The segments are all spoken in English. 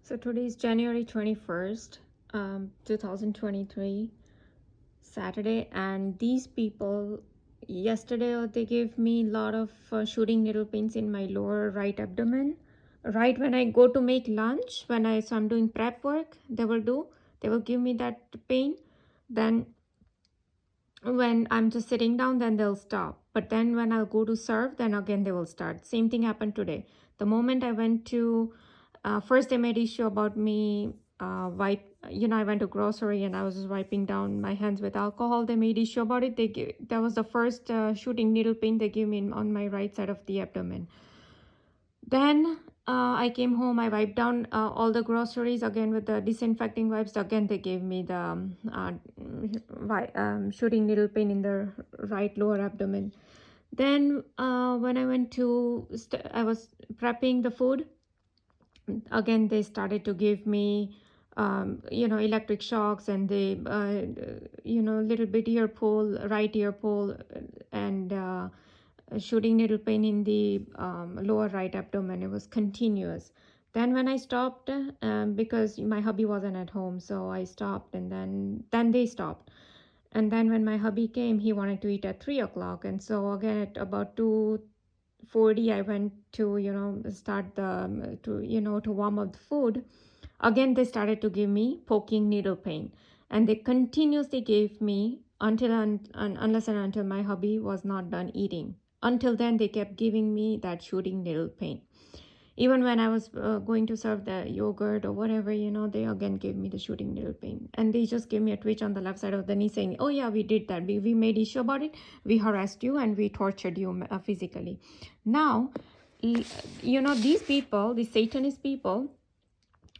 So today is January 21st, 2023, Saturday, and these people yesterday they gave me a lot of shooting needle pains in my lower right abdomen. Right when I go to make lunch, so I'm doing prep work, they will give me that pain. Then when I'm just sitting down, then they'll stop. But then when I'll go to serve, then again they will start. Same thing happened today. The moment I went to, first they made issue about me I went to grocery and I was just wiping down my hands with alcohol. They made issue about it. That was the first shooting needle pain they gave me on my right side of the abdomen. Then I came home, I wiped down all the groceries again with the disinfecting wipes. Again, they gave me the shooting needle pain in the right lower abdomen. Then when I went to, I was prepping the food, again, they started to give me, electric shocks, and they, little bit ear pull, right ear pull, and shooting needle pain in the lower right abdomen. It was continuous. Then when I stopped, because my hubby wasn't at home, so I stopped, and then they stopped. And then when my hubby came, he wanted to eat at 3 o'clock, and so again at about 2:40, I went to start the to warm up the food. Again, they started to give me poking needle pain, and they continuously gave me unless and until my hubby was not done eating. Until then, they kept giving me that shooting needle pain. Even when I was going to serve the yogurt or whatever, they again gave me the shooting needle pain. And they just gave me a twitch on the left side of the knee saying, oh yeah, we did that. We made issue about it. We harassed you and we tortured you physically. Now, these people, these Satanist people,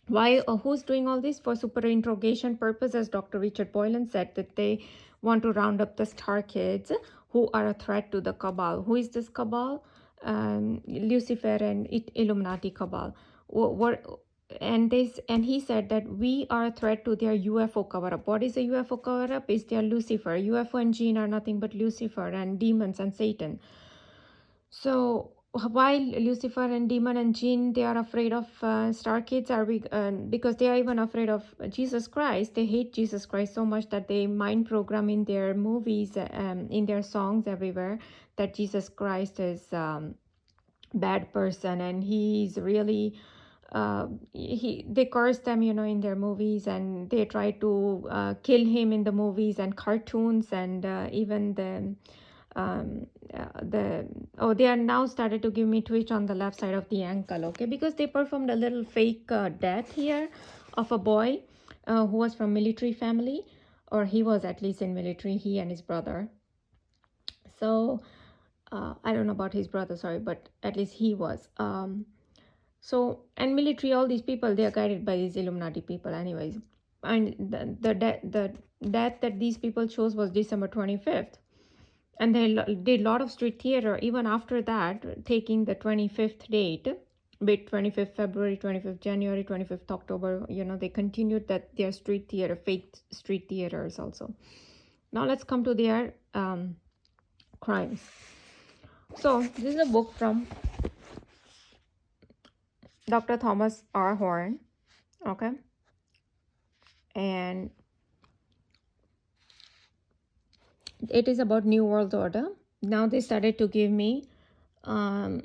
why who's doing all this? For super interrogation purpose, as Dr. Richard Boylan said, that they want to round up the star kids who are a threat to the cabal. Who is this cabal? Lucifer and Illuminati cabal. And he said that we are a threat to their UFO cover-up. What is a UFO cover-up? Is their Lucifer. UFO and jinn are nothing but Lucifer and demons and Satan. So while Lucifer and demon and jinn, they are afraid of star kids, because they are even afraid of Jesus Christ. They hate Jesus Christ so much that they mind program in their movies, in their songs everywhere, that Jesus Christ is bad person, and he's really they curse them, in their movies, and they try to kill him in the movies and cartoons, and even they are now started to give me twitch on the left side of the ankle. Okay, because they performed a little fake death here of a boy who was from military family, or he was at least in military, he and his brother. So I don't know about his brother, sorry, but at least he was. So, and military, all these people, they are guided by these Illuminati people anyways. And the death that these people chose was December 25th. And they did a lot of street theater even after that, taking the 25th date, bit 25th February, 25th January, 25th October. They continued their street theater, fake street theaters also. Now let's come to their crimes. So this is a book from Dr. Thomas R. Horn, okay, and it is about New World Order. Now they started to give me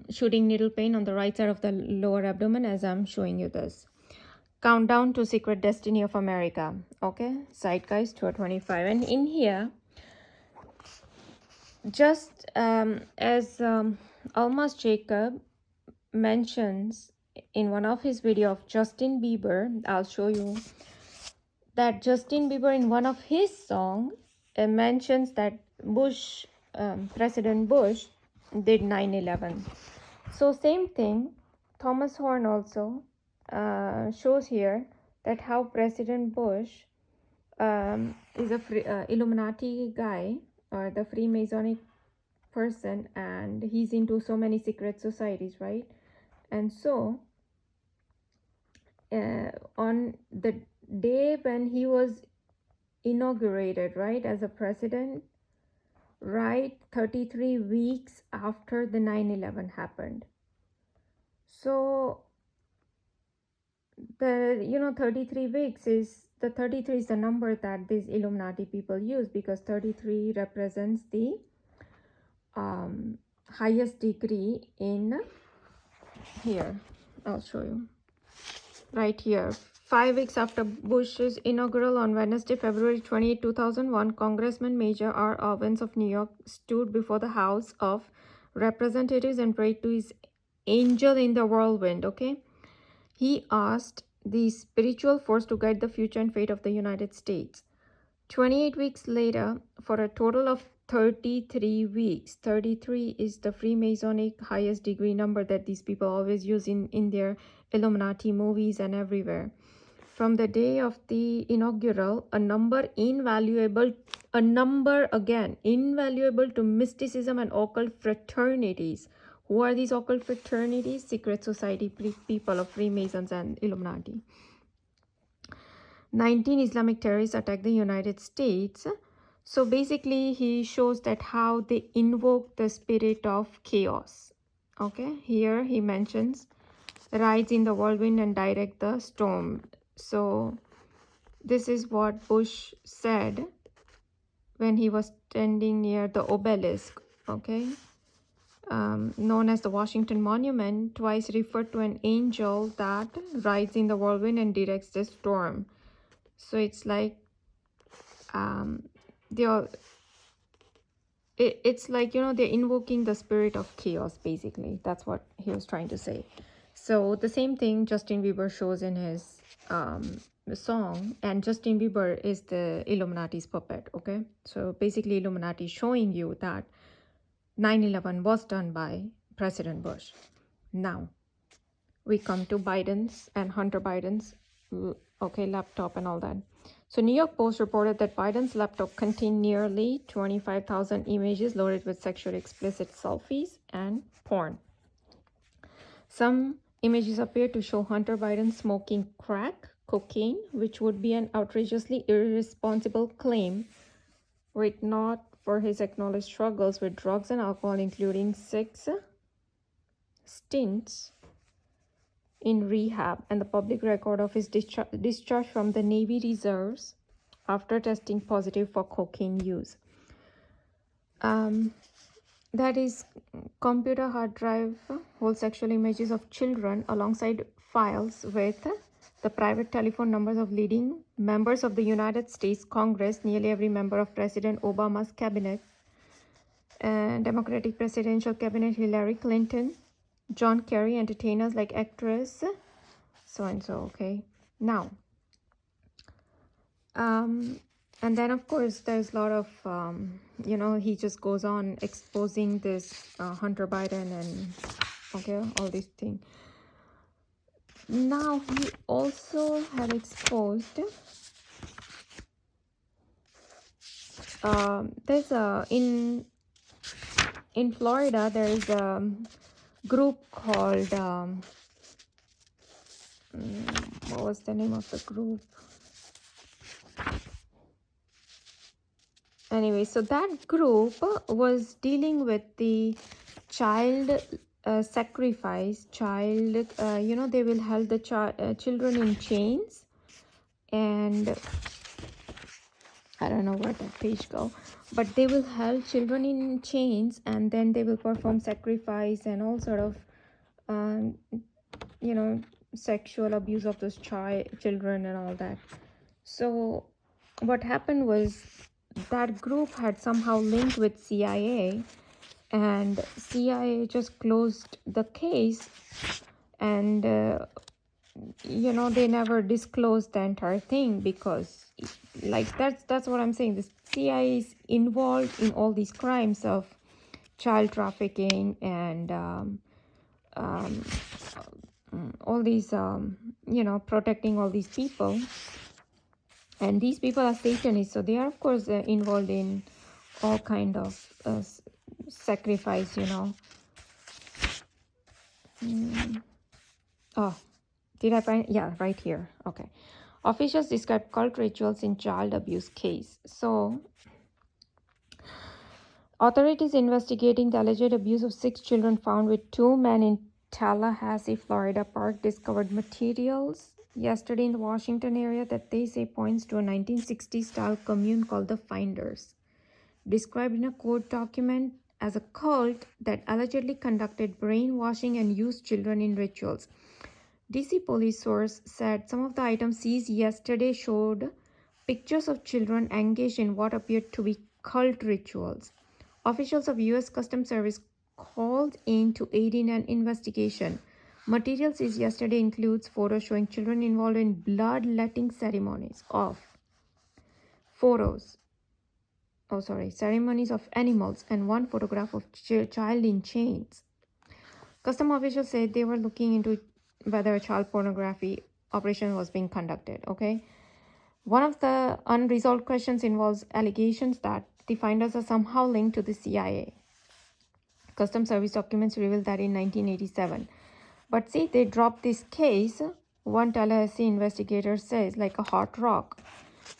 shooting needle pain on the right side of the lower abdomen, as I'm showing you this. Countdown to Secret Destiny of America, okay, Zeitgeist Tour 25. And in here, just as Almas Jacob mentions in one of his videos of Justin Bieber, I'll show you that Justin Bieber in one of his songs mentions that President Bush did 9/11. So same thing, Thomas Horn also shows here that how President Bush is a Illuminati guy, or the Freemasonic person, and he's into so many secret societies, right? And so on the day when he was inaugurated, right, as a president, right, 33 weeks after the 9/11 happened. So the 33 weeks is the 33 is the number that these Illuminati people use, because 33 represents the highest degree in here. I'll show you right here. 5 weeks after Bush's inaugural on Wednesday, February 28, 2001, Congressman Major R. Owens of New York stood before the House of Representatives and prayed to his angel in the whirlwind. Okay, he asked the spiritual force to guide the future and fate of the United States. 28 weeks later, for a total of 33 weeks, 33 is the Freemasonic highest degree number that these people always use in their Illuminati movies and everywhere. From the day of the inaugural, a number invaluable to mysticism and occult fraternities. Who are these occult fraternities? Secret society people of Freemasons and Illuminati. 19 Islamic terrorists attacked the United States. So basically, he shows that how they invoke the spirit of chaos. Okay, here he mentions rides in the whirlwind and direct the storm. So this is what Bush said when he was standing near the obelisk, okay, known as the Washington Monument, twice referred to an angel that rides in the whirlwind and directs the storm. So it's like it's like, they're invoking the spirit of chaos, basically. That's what he was trying to say. So the same thing Justin Bieber shows in his song, and Justin Bieber is the Illuminati's puppet, okay? So basically Illuminati is showing you that 9/11 was done by President Bush. Now we come to Biden's and Hunter Biden's laptop and all that. So New York Post reported that Biden's laptop contained nearly 25,000 images loaded with sexually explicit selfies and porn. Some images appear to show Hunter Biden smoking crack cocaine, which would be an outrageously irresponsible claim were it not for his acknowledged struggles with drugs and alcohol, including 6 stints in rehab and the public record of his discharge from the Navy Reserves after testing positive for cocaine use. That is, computer hard drive holds sexual images of children alongside files with the private telephone numbers of leading members of the United States Congress, nearly every member of President Obama's cabinet, and Democratic presidential cabinet, Hillary Clinton, John Kerry, entertainers like actress so-and-so, okay? Now, and then of course there's a lot of, he just goes on exposing this Hunter Biden and, okay, all these things. Now he also had exposed, there's a, in Florida, there is a group called, what was the name of the group? Anyway, so that group was dealing with the child sacrifice, they will hold the children in chains, and I don't know where that page go, but they will hold children in chains, and then they will perform sacrifice and all sort of, sexual abuse of those children and all that. So what happened was that group had somehow linked with CIA, and CIA just closed the case, and they never disclosed the entire thing, because like that's what I'm saying. The CIA is involved in all these crimes of child trafficking and all these protecting all these people, and these people are Satanists, so they are of course involved in all kind of sacrifice. Oh, did I find? Yeah, right here. Okay. Officials describe cult rituals in child abuse case. So authorities investigating the alleged abuse of 6 children found with 2 men in Tallahassee, Florida park discovered materials yesterday in the Washington area that they say points to a 1960s style commune called the Finders, described in a court document as a cult that allegedly conducted brainwashing and used children in rituals. DC police source said some of the items seized yesterday showed pictures of children engaged in what appeared to be cult rituals. Officials of US Customs Service called in to aid in an investigation. Material seized yesterday includes photos showing children involved in bloodletting ceremonies ceremonies of animals, and one photograph of child in chains. Custom officials said they were looking into whether a child pornography operation was being conducted. Okay. One of the unresolved questions involves allegations that the finders are somehow linked to the CIA. Custom Service documents revealed that in 1987. But see, they dropped this case, one Tallahassee investigator says, like a hot rock.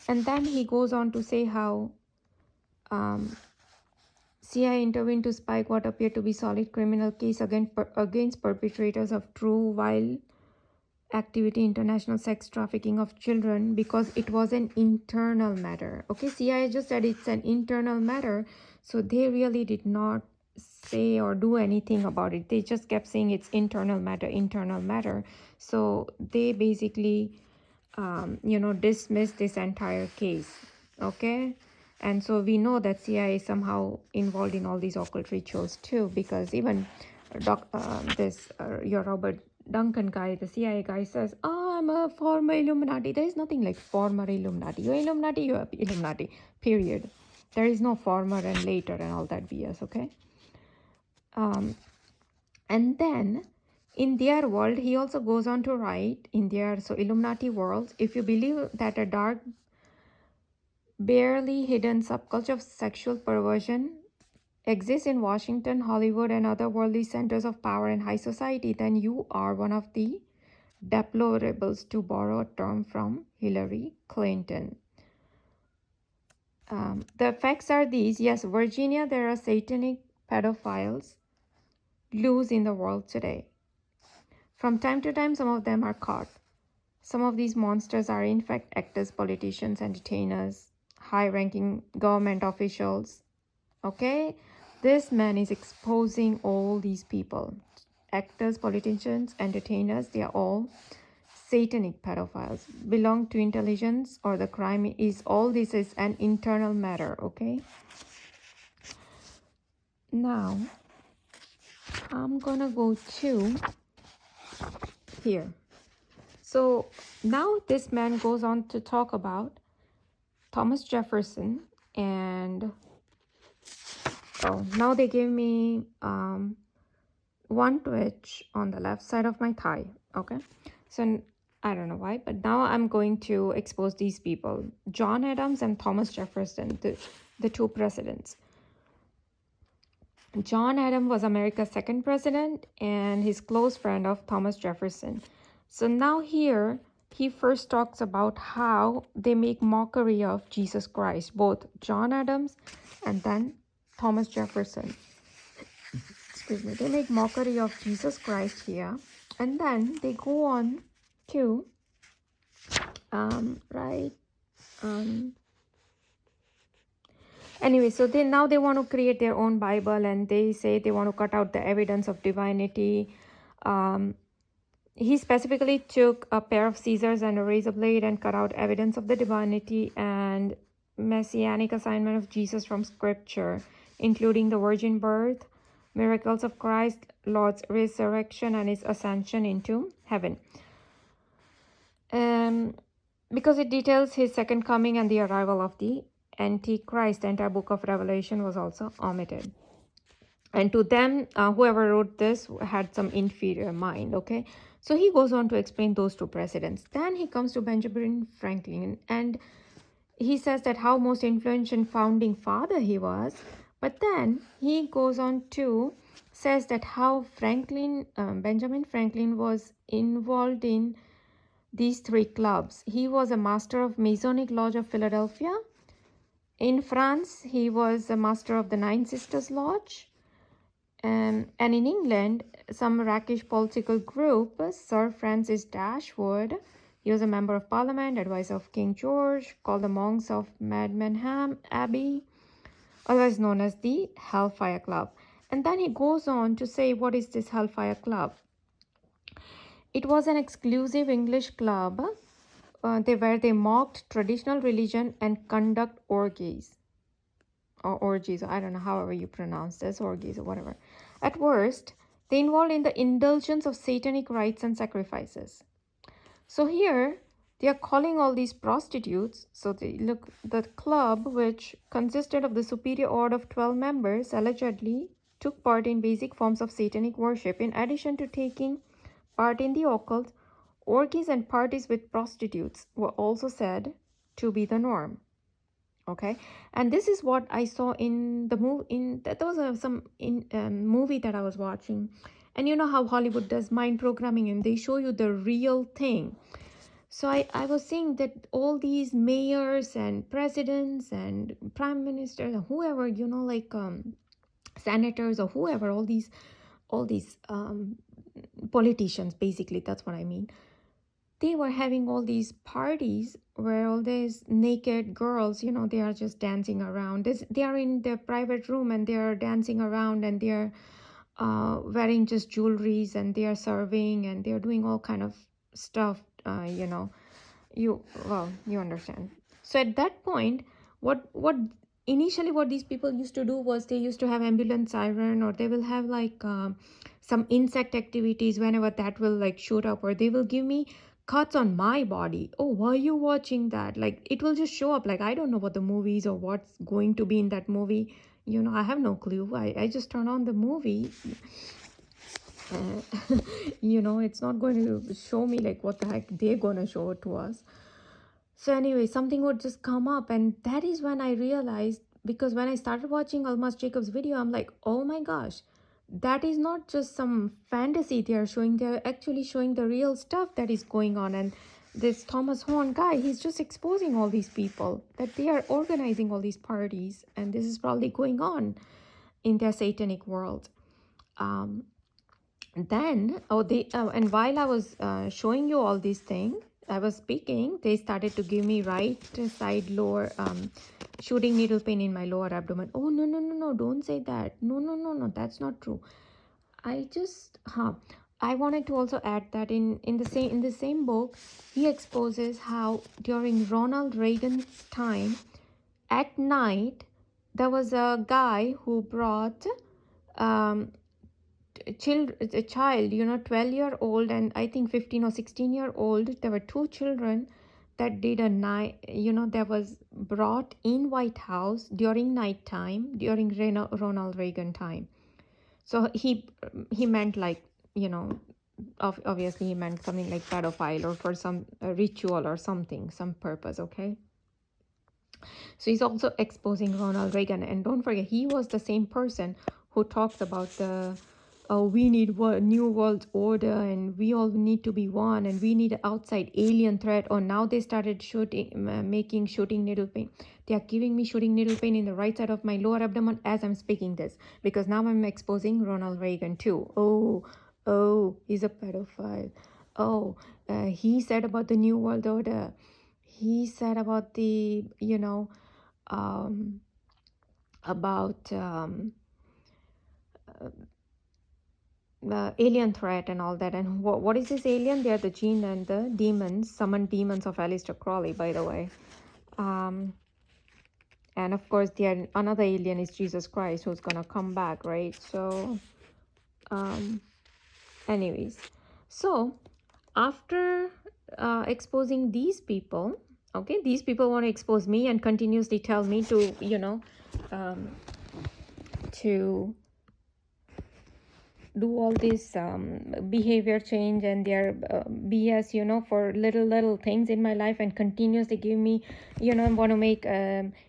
And then he goes on to say how CIA intervened to spike what appeared to be solid criminal case against perpetrators of true vile activity, international sex trafficking of children, because it was an internal matter. Okay, CIA just said it's an internal matter, so they really did not say or do anything about it. They just kept saying it's internal matter. So they basically dismissed this entire case. Okay. And so we know that CIA is somehow involved in all these occult rituals too, because even your Robert Duncan guy, the CIA guy, says, "Oh, I'm a former Illuminati." There is nothing like former Illuminati. You're Illuminati, you're Illuminati, period. There is no former and later and all that BS, okay? And then in their world, he also goes on to write in their Illuminati world, if you believe that a dark, barely hidden subculture of sexual perversion exists in Washington, Hollywood, and other worldly centers of power and high society, then you are one of the deplorables, to borrow a term from Hillary Clinton. The facts are these. Yes, Virginia, there are satanic pedophiles loose in the world today. From time to time, some of them are caught. Some of these monsters are in fact actors, politicians, entertainers, high-ranking government officials. Okay? This man is exposing all these people. Actors, politicians, entertainers, they are all satanic pedophiles. Belong to intelligence, or the crime is, all this is an internal matter, okay? Now, I'm gonna go to here. So now this man goes on to talk about Thomas Jefferson, and now they gave me one twitch on the left side of my thigh. Okay, so I don't know why, but now I'm going to expose these people, John Adams and Thomas Jefferson, the two presidents. John Adams was America's second president and his close friend of Thomas Jefferson. So now here, he first talks about how they make mockery of Jesus Christ, both John Adams and then Thomas Jefferson. Excuse me. They make mockery of Jesus Christ here. And then they go on to, anyway, so they want to create their own Bible, and they say they want to cut out the evidence of divinity. He specifically took a pair of scissors and a razor blade and cut out evidence of the divinity and messianic assignment of Jesus from scripture, including the virgin birth, miracles of Christ, Lord's resurrection, and his ascension into heaven. Because it details his second coming and the arrival of the Antichrist, the entire book of Revelation was also omitted. And to them, whoever wrote this had some inferior mind, okay? So he goes on to explain those two presidents. Then he comes to Benjamin Franklin, and he says that how most influential founding father he was. But then he goes on to says that how Benjamin Franklin was involved in these three clubs. He was a master of Masonic Lodge of Philadelphia. In France, he was a master of the Nine Sisters Lodge. And in England, some rakish political group, Sir Francis Dashwood, He was a member of parliament, advisor of King George, called the monks of Madmenham Abbey, otherwise known as the Hellfire Club. And then he goes on to say, what is this Hellfire Club? It was an exclusive English club where they mocked traditional religion and conduct orgies. Or orgies, I don't know, however you pronounce this, orgies or whatever. At worst, they involved in the indulgence of satanic rites and sacrifices. So here, they are calling all these prostitutes. So they look, the club, which consisted of the superior order of 12 members, allegedly took part in basic forms of satanic worship. In addition to taking part in the occult, orgies and parties with prostitutes were also said to be the norm. Okay, and this is what I saw in the movie. In that was some in movie that I was watching, and you know how Hollywood does mind programming, and they show you the real thing. So I was seeing that all these mayors and presidents and prime ministers and whoever, you know, like senators or whoever, all these politicians, basically, that's what I mean. They were having all these parties where all these naked girls, you know, they are just dancing around. They are in their private room and they are dancing around, and they are wearing just jewelries, and they are serving, and they are doing all kind of stuff. You know, you understand. So at that point, what initially what these people used to do was they used to have ambulance siren, or they will have like some insect activities whenever that will like shoot up, or they will give me cuts on my body. Oh, why are you watching that? Like it will just show up. Like I don't know what the movie is or what's going to be in that movie. You know, I have no clue. I just turn on the movie. You know, it's not going to show me like what the heck they're going to show it to us. So anyway, something would just come up, and that is when I realized, because when I started watching Almas Jacob's video, I'm like, oh my gosh, that is not just some fantasy they are showing. They're actually showing the real stuff that is going on. And this Thomas Horn guy, he's just exposing all these people that they are organizing all these parties, and this is probably going on in their satanic world. Then and while I was showing you all these things, I was speaking, they started to give me right side lower shooting needle pain in my lower abdomen. Oh, no, don't say that. No, that's not true. I wanted to also add that in the same book, he exposes how during Ronald Reagan's time, at night, there was a guy who brought a child, you know, 12-year-old and I think 15 or 16-year-old. There were two children that did a night, you know, that was brought in White House during nighttime during Ronald Reagan time. So he meant like, you know, obviously he meant something like pedophile or for some ritual or something, some purpose. Okay, so he's also exposing Ronald Reagan, and don't forget, he was the same person who talks about the we need new world order, and we all need to be one, and we need an outside alien threat. Or now they started making shooting needle pain. They are giving me shooting needle pain in the right side of my lower abdomen as I'm speaking this, because now I'm exposing Ronald Reagan too. Oh, he's a pedophile. Oh, he said about the new world order. He said about the, you know, about the alien threat and all that. And what is this alien? They are the jinn and the demons, summoned demons of Aleister Crowley, by the way. And of course, another alien is Jesus Christ, who's gonna come back, right? So, anyways, so after exposing these people, okay, these people want to expose me and continuously tell me to, you know, to do all this behavior change and their BS, you know, for little things in my life, and continuously give me, you know, want to make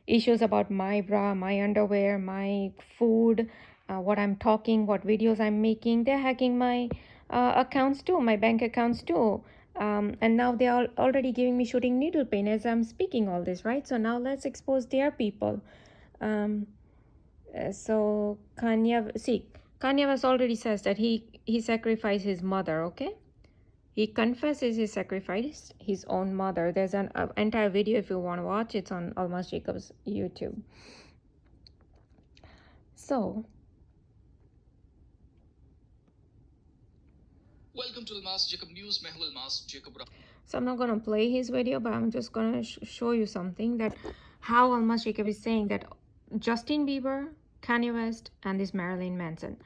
issues about my bra, my underwear, my food, what I'm talking, what videos I'm making. They're hacking my accounts too, my bank accounts too. And now they are already giving me shooting needle pain as I'm speaking all this, right? So now let's expose their people. So Kanye West already says that he sacrificed his mother, okay? He confesses he sacrificed his own mother. There's an entire video if you want to watch. It's on Almas Jacob's YouTube. So, welcome to Almas Jacob News. मैं हूं Almas Jacob. So I'm not going to play his video, but I'm just going to show you something that how Almas Jacob is saying that Justin Bieber, Kanye West, and this Marylin Manson.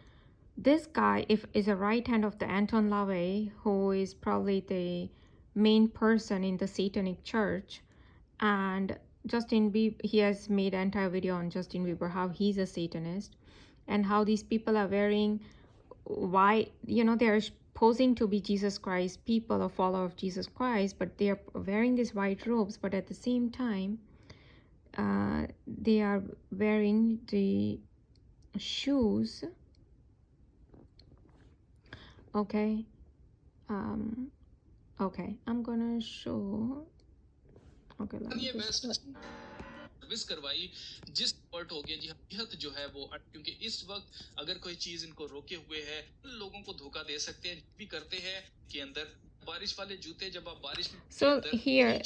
This guy is a right hand of the Anton LaVey, who is probably the main person in the Satanic Church. And Justin Bieber, he has made an entire video on Justin Bieber, how he's a Satanist, and how these people are wearing, why, they're posing to be Jesus Christ people or follower of Jesus Christ, but they are wearing these white robes, but at the same time, they are wearing the shoes. Okay. Okay, I'm gonna show. Okay, let me just. Service करवाई जिस वर्ट हो गया जी हकीकत जो है वो क्योंकि इस वक्त अगर कोई चीज इनको रोके हुए है लोगों को धोखा दे सकते हैं भी करते हैं कि अंदर बारिश वाले जूते जब आप बारिश में So here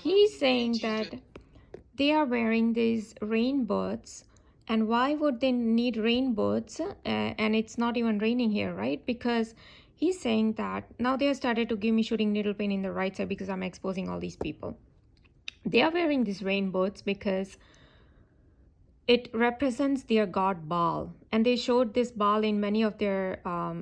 he's saying that they are wearing these rain boots, and why would they need rain boots? And it's not even raining here, right? Because he's saying that now they have started to give me shooting needle pain in the right side because I'm exposing all these people. They are wearing these rain boots because it represents their god Baal, and they showed this Baal in many of their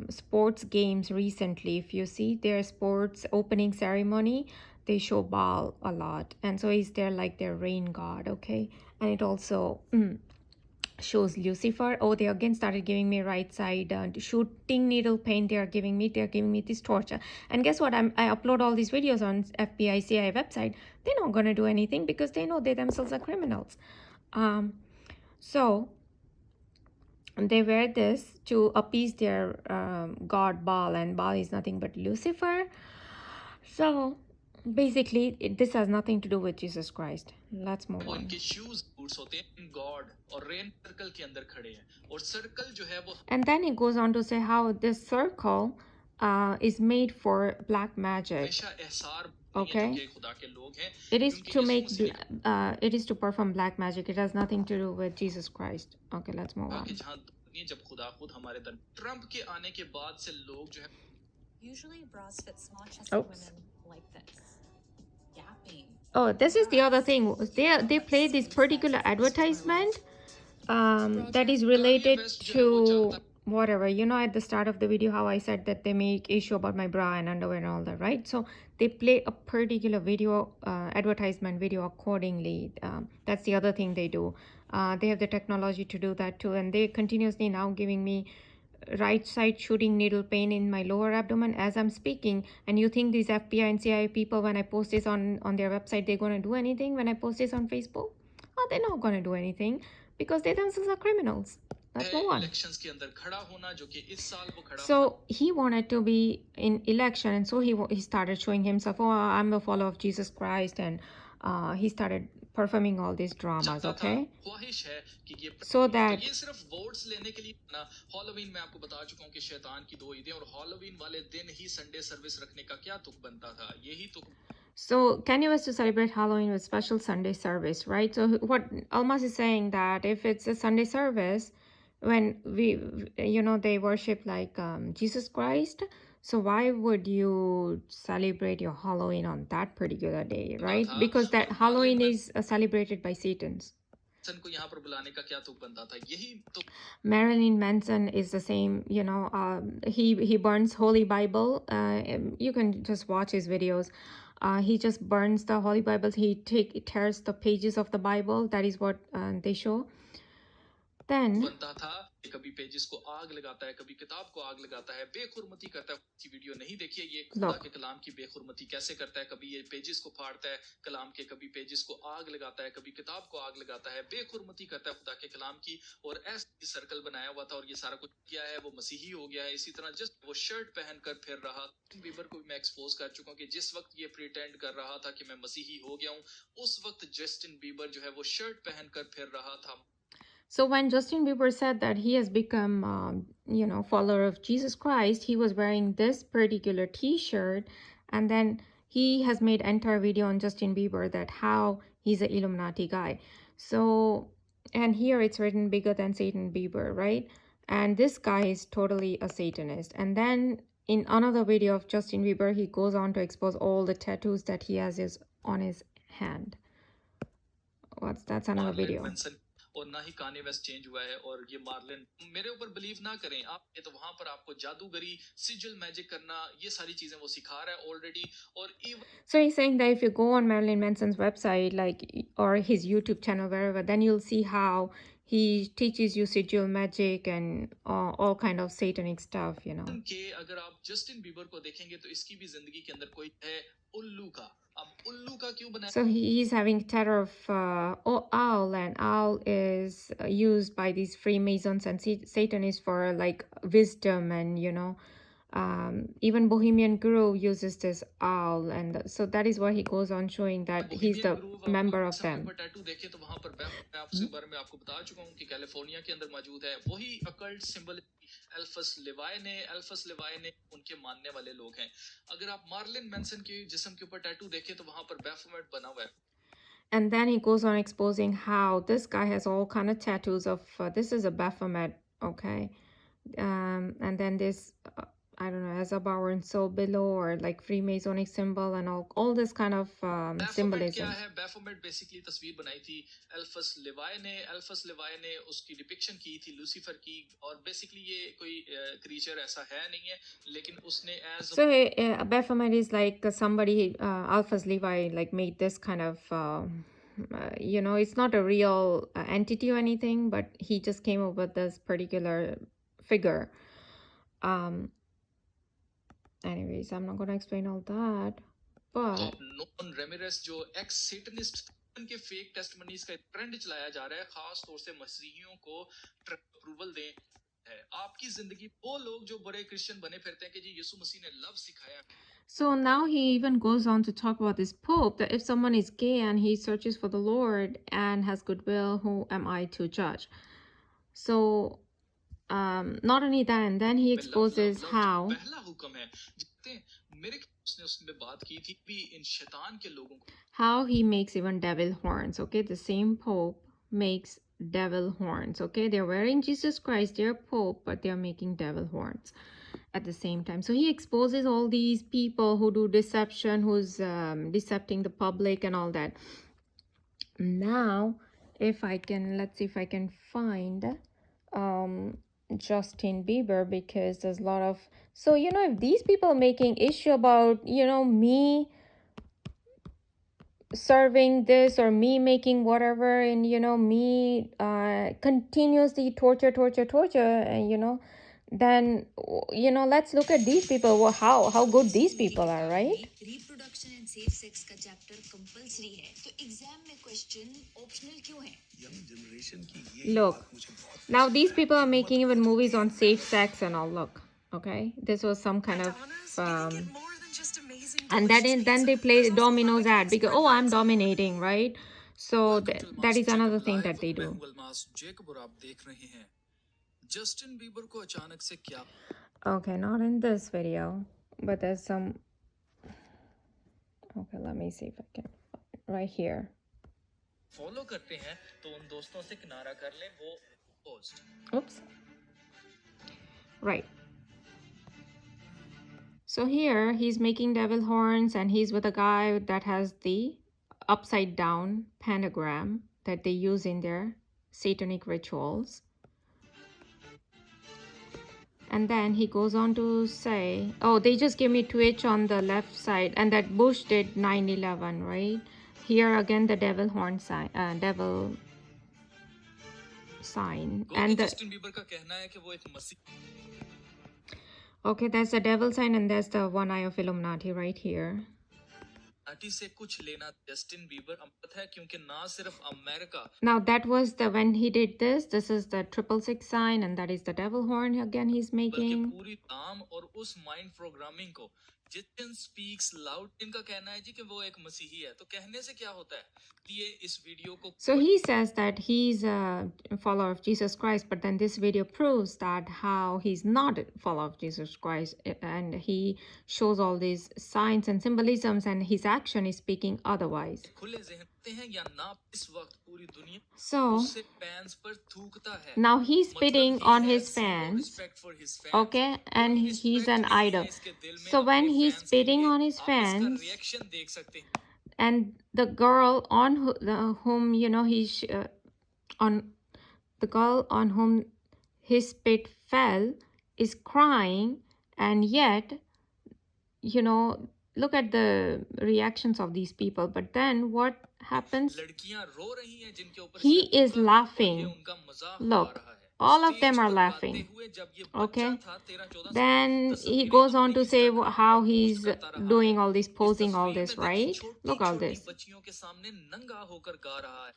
sports games recently. If you see their sports opening ceremony, they show Baal a lot, and so he's there like their rain god. Okay, and it also shows Lucifer. Oh, they again started giving me right side shooting needle pain. They're giving me this torture. And guess what? I upload all these videos on FBI CIA website. They're not gonna do anything because they know they themselves are criminals. So they wear this to appease their god Baal, and Baal is nothing but Lucifer. So basically, this has nothing to do with Jesus Christ. Let's move on. And then it goes on to say how this circle is made for black magic. Okay, it is to make it is to perform black magic. It has nothing to do with Jesus Christ. Okay, let's move on. Usually bras fit small chested women like this. Yapping. Oh, this is the other thing. They play this particular advertisement that is related to whatever, at the start of the video how I said that they make issue about my bra and underwear and all that, right? So they play a particular video, advertisement video accordingly. That's the other thing they do. They have the technology to do that too, and they continuously now giving me right side shooting needle pain in my lower abdomen as I'm speaking. And you think these FBI and CIA people, when I post this on their website, they're going to do anything? When I post this on Facebook, oh, they're not going to do anything because they themselves are criminals. Let's move on. So he wanted to be in election, and so he started showing himself, oh, I'm a follower of Jesus Christ, and he started performing all these dramas, okay? So that Halloween में आपको बता चुका हूं कि शैतान की दो ईदें और हॉलोवीन वाले दिन ही संडे सर्विस रखने का क्या तुक बनता था यही तुक. So Kanye was to celebrate Halloween with special Sunday service, right? So what Almas is saying that if it's a Sunday service, when they worship like Jesus Christ, so why would you celebrate your Halloween on that particular day, right? Because that Halloween is celebrated by Satans. Marylin Manson is the same, he burns Holy Bible. You can just watch his videos. He just burns the Holy Bible. He tears the pages of the Bible. That is what they show. Then कभी pages को आग लगाता है, कभी किताब को आग लगाता है, बेखुरमती करता है. की वीडियो नहीं देखिए, ये खुदा के कलाम की बेखुरमती कैसे करता है. कभी ये पेजेस को फाड़ता है कलाम के, कभी पेजेस को आग लगाता है, कभी किताब को आग लगाता है, बेखुरमती करता है खुदा के कलाम की. और ऐसे सर्कल बनाया हुआ था और ये सारा कुछ किया है. वो मसीही हो गया है. इसी तरह जस्ट वो शर्ट पहनकर फिर रहा. बीबर को भी मैं एक्सपोज कर चुका हूं कि जिस वक्त ये प्रिटेंड कर रहा था कि मैं मसीही हो गया हूं, उस वक्त जस्टिन बीबर जो है वो शर्ट पहनकर फिर रहा था. So when Justin Bieber said that he has become, follower of Jesus Christ, he was wearing this particular T-shirt, and then he has made entire video on Justin Bieber that how he's an Illuminati guy. So, and here it's written bigger than Satan Bieber, right? And this guy is totally a Satanist. And then in another video of Justin Bieber, he goes on to expose all the tattoos that he has on his hand. That's another video. Manson और ना ही Kanye West change हुआ है और ये Marlin मेरे ऊपर believe ना करें आप, ये तो वहां पर आपको जादूगरी सिजिल मैजिक करना ये सारी चीजें वो सिखा रहा है ऑलरेडी और So he's saying that if you go on Marilyn Manson's website, like, or his YouTube channel, wherever, then you'll see how he teaches you sigil magic and all kind of satanic stuff, कि अगर आप Justin Bieber को देखेंगे तो इसकी भी जिंदगी के अंदर कोई है उल्लू का। अब उल्लू का क्यों बनाया? So he's having terror of owl, and owl is used by these Freemasons and Satanists for like wisdom, and even Bohemian Grove uses this owl, and so that is why he goes on showing that he's the member of them. Tattoo देखे तो वहां पर मैं आपसे बारे में आपको बता चुका हूं कि कैलिफोर्निया के अंदर मौजूद है वही अकल्ट सिंबल एल्फस लेवाय ने उनके मानने वाले लोग हैं। अगर आप मार्लिन मैनसन के जिस्म के ऊपर टैटू देखें तो वहां पर बैफोमेट बना हुआ है। And then he goes on exposing how this guy has all kind of tattoos of this is a Baphomet, okay, and then this I don't know, as a bower and so below, or like Freemasonic symbol and all this kind of symbolism. क्या है बैफोमेट? Basically तस्वीर बनाई थी एल्फस लेवाय ने उसकी depiction की थी Lucifer की, और बेसिकली ये कोई क्रीचर ऐसा है नहीं है, लेकिन उसने as so Baphomet is like somebody Alphas Levi like made this kind of it's not a real entity or anything, but he just came up with this particular figure. Anyways, I'm not going to explain all that, but non रेमिरेस जो एक्स सेटनिस्ट के fake testimonies का trend चलाया जा रहा है, खास तौर से मसीहियों को अप्रूवल दें है। आपकी जिंदगी वो लोग जो बड़े क्रिश्चियन बने फिरते हैं कि जी यीशु मसीह ने लव सिखाया। So now he even goes on to talk about this Pope, that if someone is gay and he searches for the Lord and has goodwill, who am I to judge? So not only that, and then he exposes how he makes even devil horns. Okay, the same Pope makes devil horns. Okay, they're wearing Jesus Christ, they're Pope, but they're making devil horns at the same time. So he exposes all these people who do deception, who's decepting the public and all that. Now, if I can, let's see if I can find Justin Bieber, because there's a lot of, so if these people are making issue about me serving this or me making whatever, and me continuously torture, and then let's look at these people, how good these people are, right? Reproduction and safe sex का chapter compulsory है, तो exam में question optional क्यों है? Young generation की Look, now these people are making even movies on safe sex and all. Look, okay, this was some kind of and then they play Domino's ad because I'm dominating, right? So that is another thing that they do. Justin Bieber को अचानक से क्या? Okay, not in this video, but there's some. Okay, let me see if I can right here. Follow करते हैं तो उन दोस्तों से किनारा कर लें वो post. Oops. Right. So here he's making devil horns, and he's with a guy that has the upside down pentagram that they use in their satanic rituals. And then he goes on to say, oh, they just give me Twitch on the left side, and that Bush did 9/11, right? Here again the devil horn sign, devil sign, and Justin Bieber का कहना है कि वो एक मसीह. Okay, that's the devil sign, and there's the one eye of Illuminati right here. से कुछ लेना Justin Bieber अमृत है क्योंकि ना सिर्फ America. Now that was the when he did this is the 666 sign, and that is the devil horn again he's making. पूरी नाम और उस माइंड प्रोग्रामिंग को Magician speaks loud. इनका कहना है जी कि वो एक मसीही है, तो कहने से क्या होता है? ये इस वीडियो को So he says that he's a follower of Jesus Christ, but then this video proves that how he's not a follower of Jesus Christ, and he shows all these signs and symbolisms, and his action is speaking otherwise. खुले ज़हन हैं या ना, इस वक्त पूरी दुनिया So उससे फैंस पर थूकता है। now he's मतलब spitting he on his has zero fans, respect for his fans. okay, and कोई he's respect an नहीं है idol. इसके दिल में So when अपने he's fans के spitting लिए। on his आप इसका fans, रिएक्शन देख सकते हैं। and the girl on whom you know on the girl on whom his spit fell is crying, and yet you know, look at the reactions of these people. But then what happens? लड़कियां रो रही हैं जिनके ऊपर He से is थूका, और ये laughing. उनका मजाक उड़ा Look, रहा है। all of stage them are पर गाते laughing. हुए जब ये बच्चा Okay. था 13-14 साल, Then he तस्वीरें goes on अपनी to say Instagram how पर he's पोस्ट करता रहा doing है। all this, इस posing all तस्वीर this, में देखिए right? Look all छोटी-छोटी this. बच्चियों के सामने नंगा होकर गा रहा है।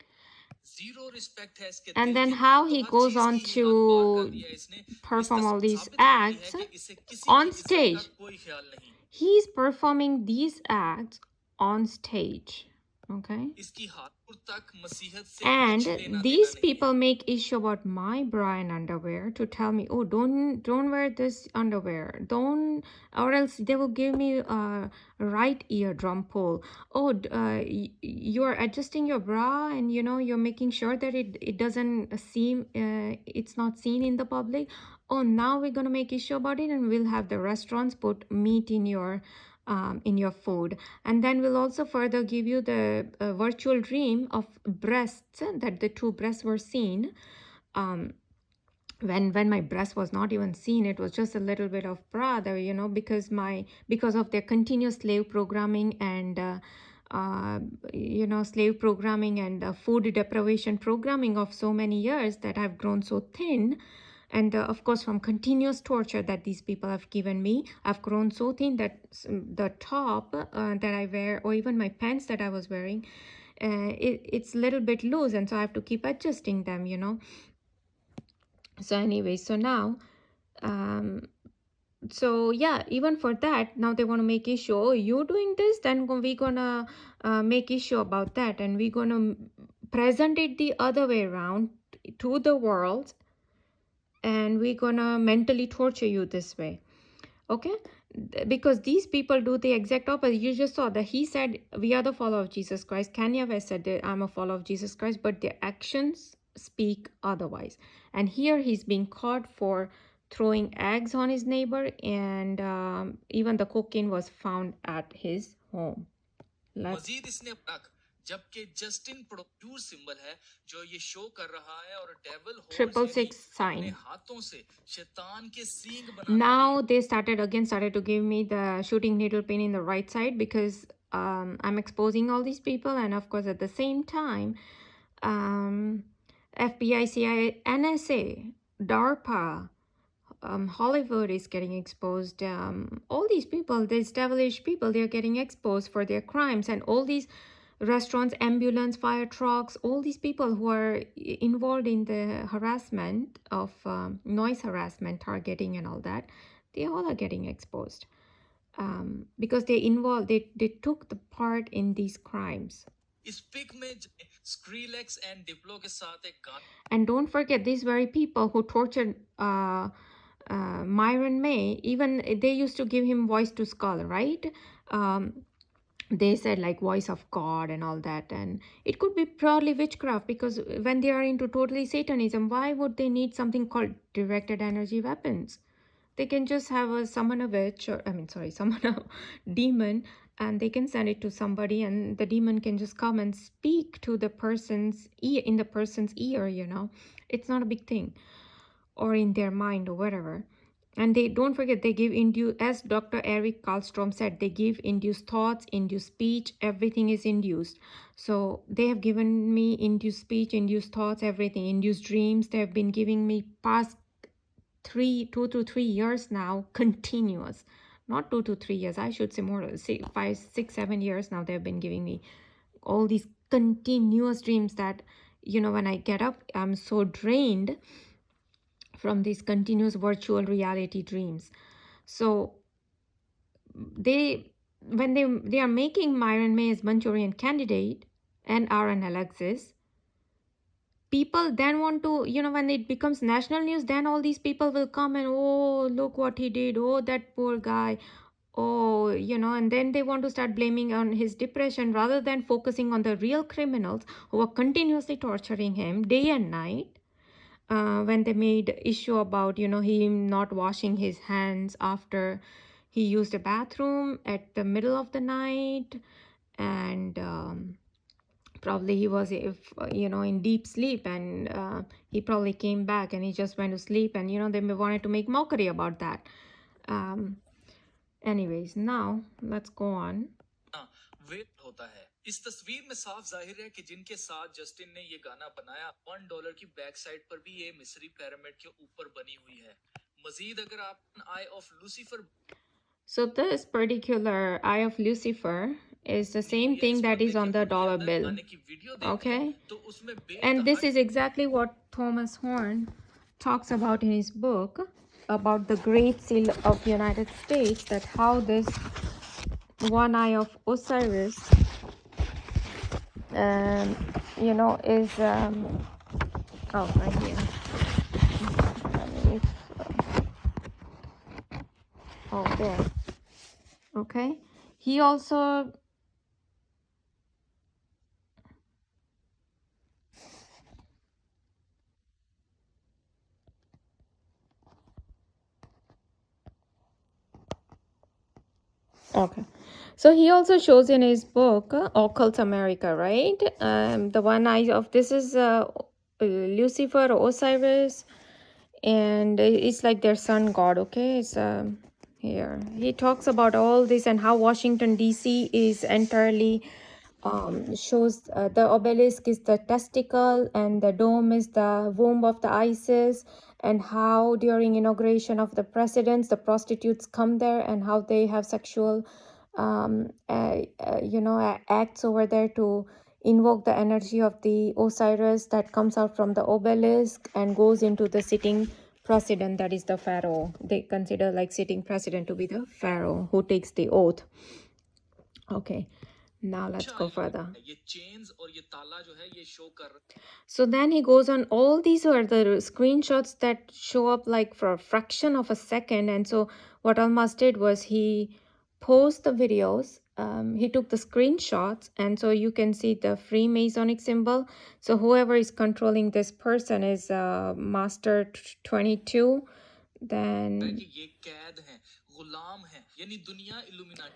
जीरो रिस्पेक्ट है इसके And दिल then के लिए, how तो he हर goes चीज on की ही हद पार कर to दिया इसने। इस perform all तस्वीर these साबित करती है acts कि इसे किसी on की इज्जत का stage. कोई ख्याल नहीं। He's performing these acts on stage. Okay. इसकी हाथुर तक मसीहत से कुछ And लेना देना these नहीं है। people make issue about my bra and underwear to tell me, oh, don't wear this underwear, don't, or else they will give me a right eardrum pull. Oh, you're adjusting your bra, and you know you're making sure that it doesn't seem it's not seen in the public. Oh, now we're gonna make issue about it, and we'll have the restaurants put meat in your food, and then we'll also further give you the virtual dream of breasts, that the two breasts were seen, when my breast was not even seen. It was just a little bit of bra there, you know, because of their continuous slave programming and you know, slave programming and food deprivation programming of so many years, that I've grown so thin. And of course, from continuous torture that these people have given me, I've grown so thin that the top that I wear, or even my pants that I was wearing, it's a little bit loose, and so I have to keep adjusting them, you know. So anyway, so now so yeah, even for that, now they want to make issue. Oh, you doing this, then we're gonna make issue about that, and we're gonna present it the other way around to the world, and we're gonna mentally torture you this way. Okay, because these people do the exact opposite. You just saw that he said we are the follower of Jesus Christ. Kanye West said that I'm a follower of Jesus Christ, but their actions speak otherwise. And here he's being caught for throwing eggs on his neighbor, and even the cocaine was found at his home. मजीद इसने रख, जबकि Justin produce symbol है जो ये show कर रहा है, और डेविल 666 sign. अपने हाथों से शैतान के सींग बनाना। Now they started to give me the shooting needle pain in the right side, because I'm exposing all these people, and of course at the same time FBI, CIA, NSA, DARPA, Hollywood is getting exposed. All these people, the established people, they're getting exposed for their crimes, and all these restaurants, ambulance, fire trucks, all these people who are involved in the harassment of noise harassment, targeting, and all that, they all are getting exposed because they took the part in these crimes. And don't forget, these very people who tortured Myron May, even they used to give him voice to skull, right? They said like voice of God and all that, and it could be purely witchcraft, because when they are into totally Satanism, why would they need something called directed energy weapons? They can just summon a witch, or summon a demon, and they can send it to somebody, and the demon can just come and speak to the person's ear, in the person's ear, you know. It's not a big thing, or in their mind or whatever. And they, don't forget, they give induce, as Dr. Eric Karlstrom said, they give induced thoughts, induced speech, everything is induced. So they have given me induced speech, induced thoughts, everything, induced dreams. They have been giving me past 2 to 3 years now, continuous. Not 2 to 3 years, I should say more, 5, 6, 7 years now. They've been giving me all these continuous dreams that, you know, when I get up, I'm so drained from these continuous virtual reality dreams. So when they are making Myron May as Manchurian Candidate and Aaron Alexis, people then want to, when it becomes national news, then all these people will come and, oh, look what he did, oh, that poor guy, oh, and then they want to start blaming on his depression rather than focusing on the real criminals who are continuously torturing him day and night. When they made issue about, him not washing his hands after he used a bathroom at the middle of the night, and probably he was, if in deep sleep, and he probably came back and he just went to sleep, and they wanted to make mockery about that. Anyways, now let's go on. वे होता है। इस तस्वीर में साफ जाहिर है कि जिनके साथ जस्टिन ने ये गाना बनाया, $1 की बैक साइड पर भी ये मिस्री पिरामिड के ऊपर बनी हुई है। मजीद अगर आप eye of Lucifer, so this particular Eye of Lucifer is the same thing that is on the dollar bill. Okay, and this is exactly what Thomas Horn talks about in his book about the Great Seal of the United States, that how this one eye of Osiris is oh, right here. Oh, there. Okay, he also okay, so he also shows in his book Occult America, right? The one eye of this is Lucifer or Osiris, and it's like their sun god. Okay, it's here he talks about all this and how Washington DC is entirely shows the obelisk is the testicle and the dome is the womb of the Isis, and how during inauguration of the presidents the prostitutes come there and how they have sexual acts over there to invoke the energy of the Osiris that comes out from the obelisk and goes into the sitting president, that is the pharaoh. They consider like sitting president to be the pharaoh who takes the oath. Okay, now let's go further. So then he goes on, all these are the screenshots that show up like for a fraction of a second. And so what Almas did was he paused the videos, he took the screenshots, and so you can see the Freemasonic symbol. So whoever is controlling this person is Master 22. Then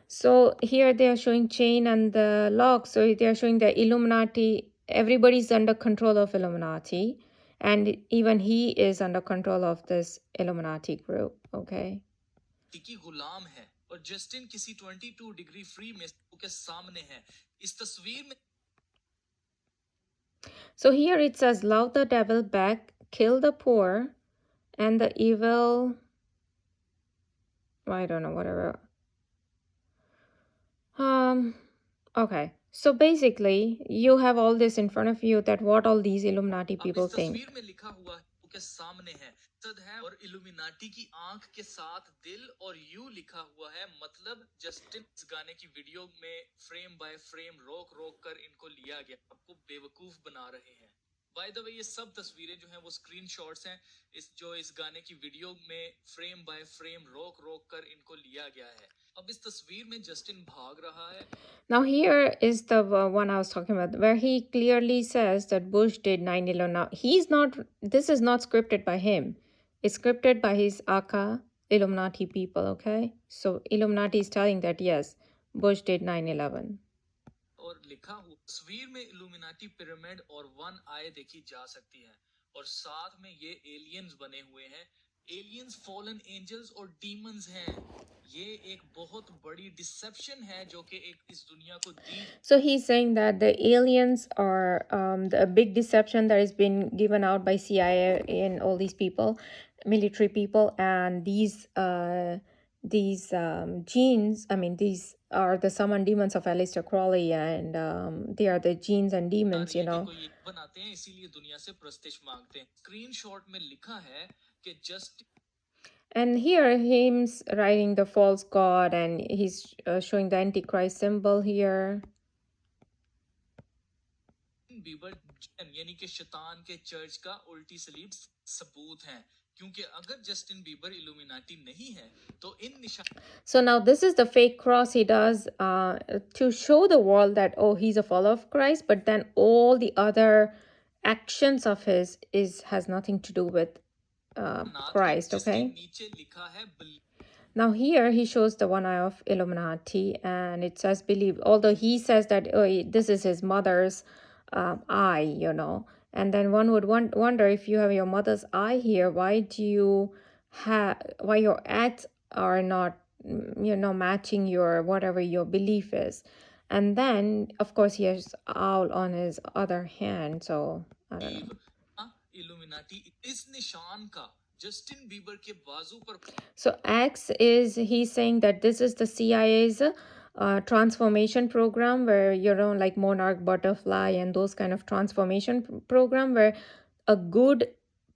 so here they are showing chain and the lock. So they are showing the Illuminati. Everybody's under control of Illuminati, and even he is under control of this Illuminati group. Okay. और Justin किसी 22 degree free में के सामने है इस तस्वीर में. So here it says, love the devil back, kill the poor, and the evil, I don't know, whatever. Okay. So basically, you have all this in front of you, that what all these Illuminati people think. और illuminati की आंख के साथ दिल और you लिखा हुआ है, मतलब जस्टिन इस गाने की वीडियो में फ्रेम बाय फ्रेम रोक रोक कर इनको लिया गया, आपको बेवकूफ बना रहे हैं. बाय द वे ये सब तस्वीरें जो हैं वो स्क्रीनशॉट्स हैं इस गाने की वीडियो में फ्रेम बाय फ्रेम रोक रोक कर इनको लिया गया है. अब इस तस्वीर में जस्टिन भाग रहा है. Now here is the one I was talking about, where he clearly says that Bush did 9/11. Now he's not. This is not scripted by him. It's scripted by his Aka Illuminati people. Okay, so Illuminati is telling that yes, Bush did 9/11. और लिखा हुआ तस्वीर में illuminati pyramid और one आई देखी जा सकती है, और साथ में ये एलियंस बने हुए हैं. एलियंस फॉलन एंजल्स और डीमंस हैं. ये एक बहुत बड़ी डिसेप्शन है जो कि एक इस दुनिया को दी. So he's saying that the aliens are the big deception that has been given out by CIA and all these people, military people, and these genes, I mean, these are the summoned demons of Aleister Crowley, and they are the genes and demons, you know. बनाते हैं इसीलिए दुनिया से प्रस्तिश मांगते हैं. Screenshot में लिखा है कि just And here him's writing the false god, and he's showing the Antichrist symbol here. Bieber यानी कि शैतान के चर्च का उल्टी सलीब सबूत है, क्योंकि अगर जस्टिन बीबर इल्यूमिनाटी नहीं है तो इन निशान. So now this is the fake cross he does to show the world that, oh, he's a follower of Christ, but then all the other actions of his has nothing to do with Christ, okay? Now here he shows the one eye of Illuminati, and it says believe, although he says that, oh, this is his mother's eye, you know. And then one would wonder, if you have your mother's eye here, why do you have, why your acts are not, you know, matching your whatever your belief is. And then of course he has owl on his other hand, so I don't know. Illuminati इस निशान का Justin Bieber के बाजू पर. So X is, he's saying that this is the CIA's transformation program, where, you know, like monarch butterfly and those kind of transformation program, where a good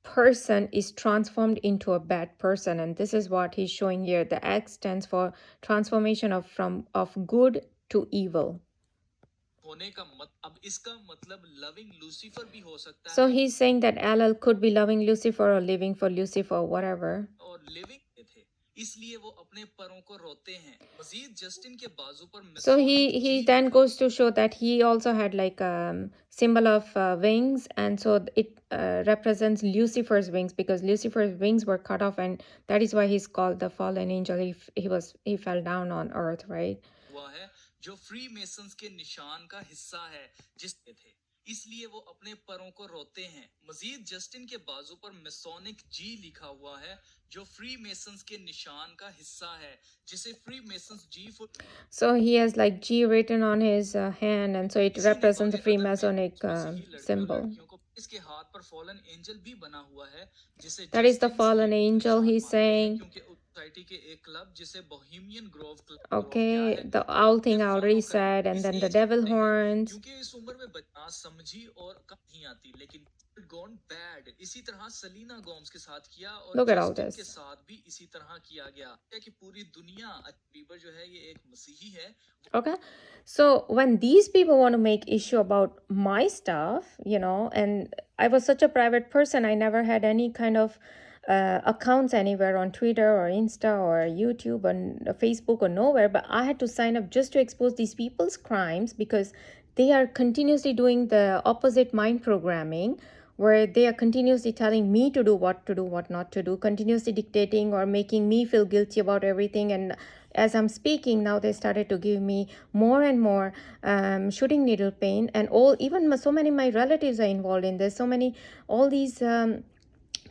person is transformed into a bad person. And this is what he's showing here. The X stands for transformation of good to evil. होने का अब इसका मतलब loving Lucifer भी हो सकता है. So he's saying that LL could be loving Lucifer or living for Lucifer, whatever. और लिविंग थे, इसलिए वो अपने परों को रोते हैं. मजीद जस्टिन के बाजू पर. So he then goes to show that he also had like a symbol of wings, and so it represents Lucifer's wings, because Lucifer's wings were cut off, and that is why he's called the fallen angel. He fell down on earth, right? हुआ है जो free masons के निशान का हिस्सा है जिसके थे, इसलिए वो अपने परों को रोते हैं. मजीद जस्टिन के बाजू पर मेसोनिक जी लिखा हुआ है, जो फ्री मेसन्स के निशान का हिस्सा है, जिसे फ्री मेसन्स जी. So he has like G written on his hand, and so it represents the Freemasonic symbol. इसके हाथ पर फॉलन एंजल भी बना हुआ है, जिसे that is the fallen angel, he's saying. के एक क्लब जिसे Bohemian Grove club. Okay, the owl thing I already said, and then the devil horns. क्योंकि इस उम्र में बच्चा समझी और कम नहीं आती, लेकिन gone bad इसी तरह सलीना गोम्स के साथ किया, और Look at all this. के साथ भी इसी तरह किया गया है कि पूरी दुनिया. बीबर जो है ये एक मसीही है. Okay, so when these people want to make issue about my stuff, you know, and I was such a private person, I never had any kind of accounts anywhere on Twitter or Insta or YouTube or Facebook or nowhere, but I had to sign up just to expose these people's crimes, because they are continuously doing the opposite mind programming, where they are continuously telling me to do, what not to do, continuously dictating or making me feel guilty about everything. And as I'm speaking now, they started to give me more and more shooting needle pain, and even so many of my relatives are involved in this. So many, all these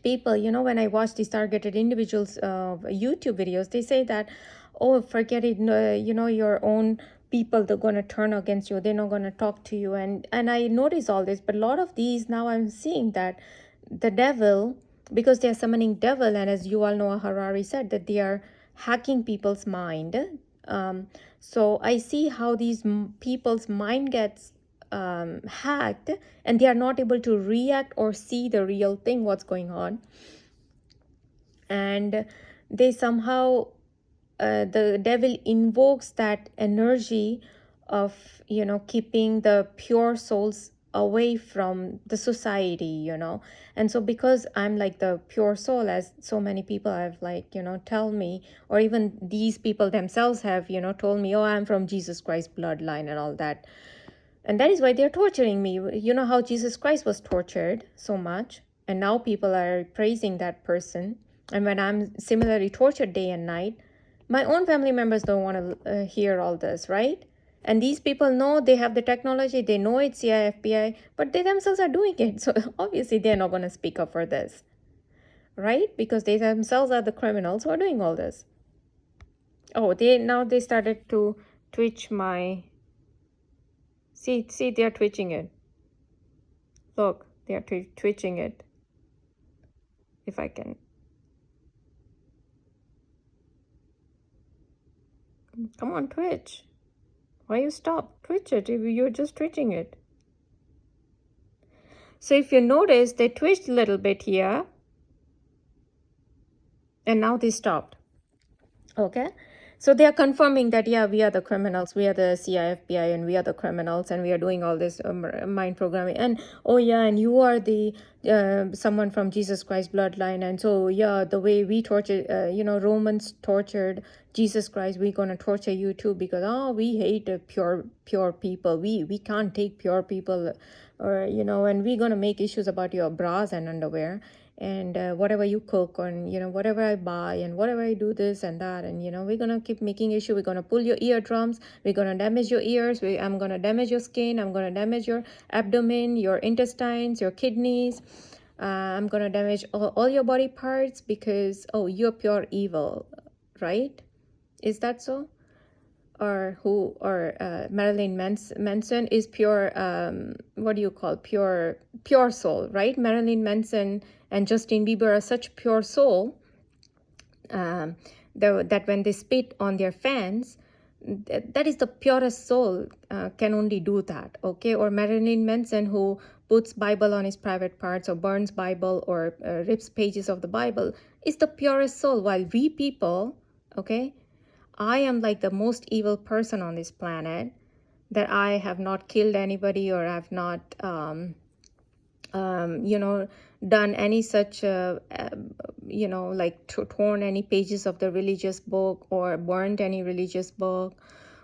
people, you know, when I watch these targeted individuals YouTube videos, they say that, oh, forget it, you know, your own people, they're going to turn against you, they're not going to talk to you. And I notice all this, but a lot of these now I'm seeing that the devil, because they're summoning devil, and as you all know, Harari said that they are hacking people's mind. So I see how these people's mind gets hacked, and they are not able to react or see the real thing, what's going on. And they somehow, the devil invokes that energy of, you know, keeping the pure souls away from the society, you know. And so because I'm like the pure soul, as so many people have, like, you know, tell me, or even these people themselves have, you know, told me, oh, I'm from Jesus Christ bloodline and all that. And that is why they're torturing me. You know how Jesus Christ was tortured so much, and now people are praising that person. And when I'm similarly tortured day and night, my own family members don't want to hear all this, right? And these people know they have the technology, they know it's CIA, FBI, but they themselves are doing it. So obviously they're not going to speak up for this, right? Because they themselves are the criminals who are doing all this. Oh, they started to twitch my... See, they're twitching it. Look, they're twitching it. If I can. Come on, twitch. Why you stop? Twitch it if you're just twitching it. So if you notice, they twitched a little bit here. and now they stopped. Okay, so they are confirming that, yeah, we are the criminals, we are the CIFBI, and we are the criminals, and we are doing all this mind programming. And oh yeah, and you are the someone from Jesus Christ bloodline, and so yeah, the way we torture, Romans tortured Jesus Christ, we're gonna torture you too, because oh, we hate pure people. We can't take pure people, or and we're gonna make issues about your bras and underwear, and whatever you cook, and whatever I buy, and whatever I do this and that, and we're gonna keep making issue. We're gonna pull your eardrums, we're gonna damage your ears, I'm gonna damage your skin, I'm gonna damage your abdomen, your intestines, your kidneys. I'm gonna damage all your body parts, because oh, you're pure evil, right? Is that so? Or Marilyn Manson is pure, what do you call, pure soul, right? Marilyn Manson and Justin Bieber are such pure soul, um, that when they spit on their fans, that is the purest soul, can only do that. Okay, or Marilyn Manson, who puts Bible on his private parts, or burns Bible, or rips pages of the Bible, is the purest soul, while we people, okay, I am like the most evil person on this planet, that I have not killed anybody, or have not, done any such, like torn any pages of the religious book, or burned any religious book,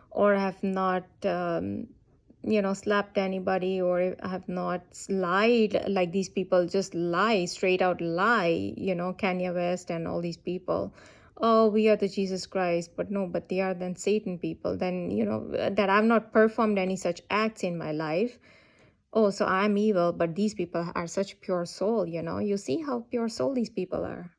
or have not, slapped anybody, or have not lied like these people just lie, straight out lie, Kanye West and all these people. Oh, we are the Jesus Christ, but no, but they are then Satan people. Then, that I've not performed any such acts in my life. Oh, so I'm evil, but these people are such pure soul, you see how pure soul these people are.